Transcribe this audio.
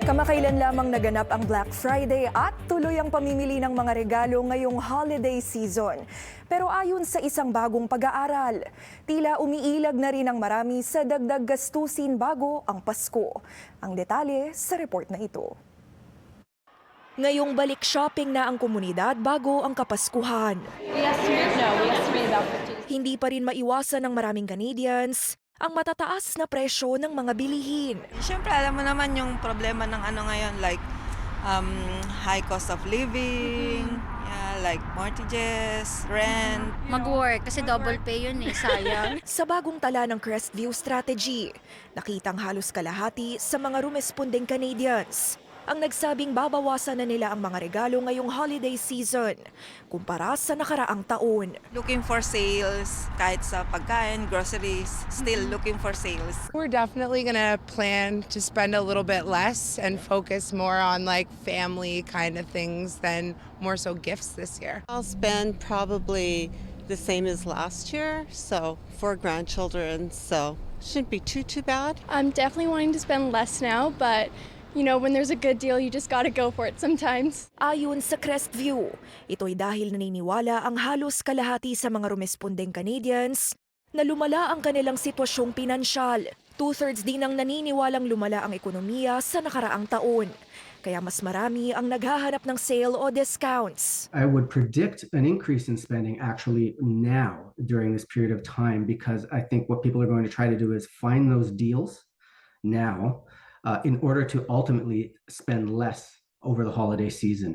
Kamakailan lamang naganap ang Black Friday at tuloy ang pamimili ng mga regalo ngayong holiday season. Pero ayon sa isang bagong pag-aaral, tila umiilag na rin ang marami sa dagdag gastusin bago ang Pasko. Ang detalye sa report na ito. Ngayong balik shopping na ang komunidad bago ang Kapaskuhan. Hindi pa rin maiwasan ng maraming Canadians ang matataas na presyo ng mga bilihin. Siyempre, alam mo naman yung problema ng ngayon, like high cost of living, yeah, like mortgages, rent. Mag-work kasi double pay yun sayang. Sa bagong tala ng Crestview Strategy, nakitang halos kalahati sa mga rumesponding Canadians ang nagsabing babawasan na nila ang mga regalo ngayong holiday season kumpara sa nakaraang taon. Looking for sales, kahit sa pagkain, groceries, still looking for sales. We're definitely going to plan to spend a little bit less and focus more on like family kind of things than more so gifts this year. I'll spend probably the same as last year, so for grandchildren, so shouldn't be too bad. I'm definitely wanting to spend less now, but you know, when there's a good deal, you just gotta go for it sometimes. Ayon sa Crestview, ito'y dahil naniniwala ang halos kalahati sa mga rumesponding Canadians na lumala ang kanilang sitwasyong pinansyal. Two-thirds din ang naniniwalang lumala ang ekonomiya sa nakaraang taon. Kaya mas marami ang naghahanap ng sale o discounts. I would predict an increase in spending actually now during this period of time, because I think what people are going to try to do is find those deals now in order to ultimately spend less over the holiday season.